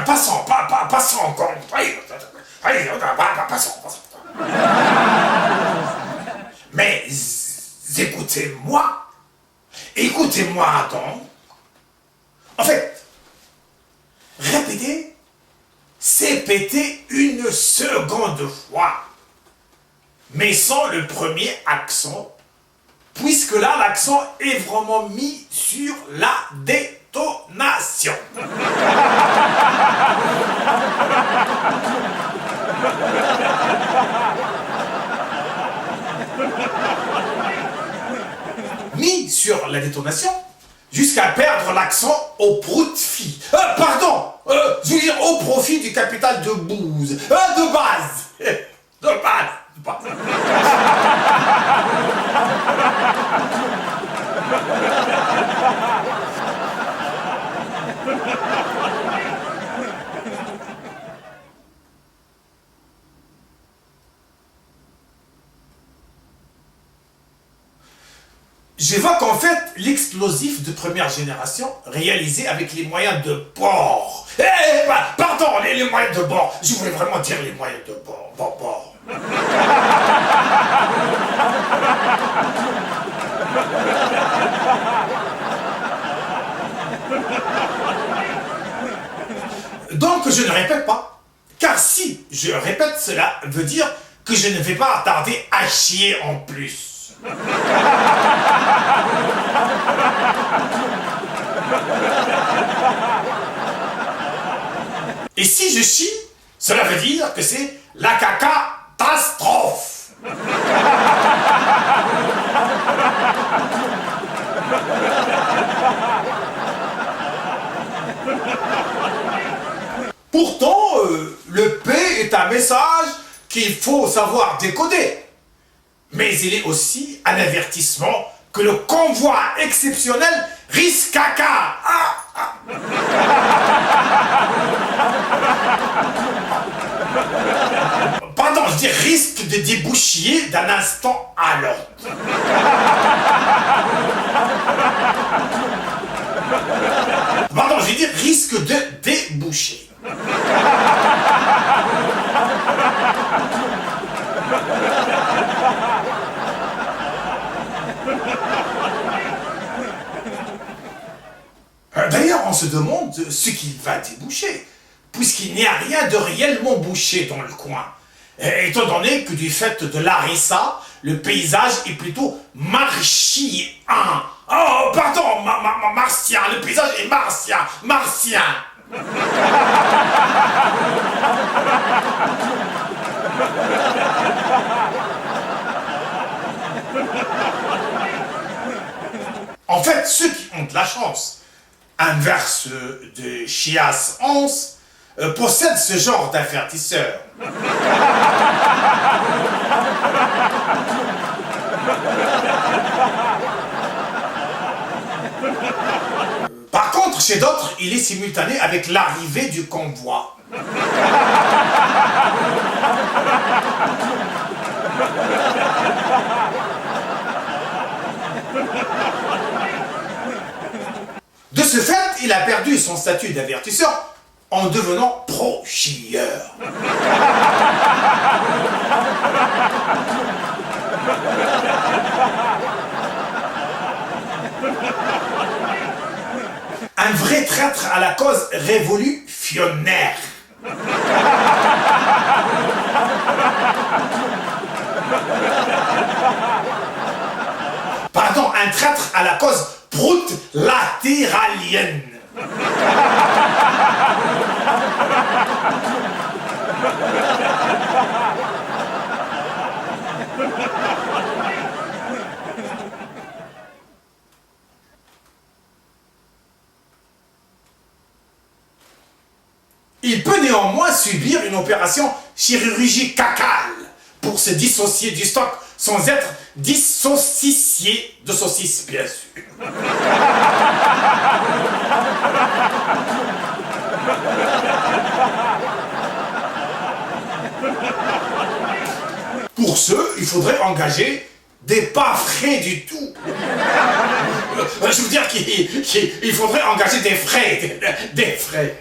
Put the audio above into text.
Passons, passons encore. Passons. Mais écoutez-moi donc. En fait, répétez, c'est péter une seconde fois, mais sans le premier accent, puisque là, l'accent est vraiment mis sur la détonation. Mis sur la détonation, jusqu'à perdre l'accent au profit. Je veux dire au profit du capital de bouse. De base. De base. J'évoque en fait l'explosif de première génération réalisé avec les moyens de bord. Pardon, les moyens de bord. Je voulais vraiment dire les moyens de bord. Bord. Donc je ne répète pas. Car si je répète, cela veut dire que je ne vais pas tarder à chier en plus. Et si je chie, cela veut dire que c'est la catastrophe. Pourtant, le P est un message qu'il faut savoir décoder. Mais il est aussi un avertissement que le convoi exceptionnel risque caca. Pardon, je dis risque de déboucher d'un instant à l'autre. Pardon, je dis risque de déboucher. D'ailleurs, on se demande ce qui va déboucher, puisqu'il n'y a rien de réellement bouché dans le coin. Étant donné que du fait de l'harissa, le paysage est plutôt marchien. Oh, pardon, martien, le paysage est martien. En fait, ceux qui ont de la chance, inverse de Chias 11, possèdent ce genre d'avertisseur. Par contre, chez d'autres, il est simultané avec l'arrivée du convoi. De ce fait, il a perdu son statut d'avertisseur en devenant pro-chieur. Un vrai traître à la cause révolutionnaire. Pardon, un traître à la cause prout latéralienne. Il peut néanmoins subir une opération chirurgicale pour se dissocier du stock sans être dissocié de saucisse, bien sûr. Pour ce, il faudrait engager des pas frais du tout. Je veux dire qu'il faudrait engager des frais.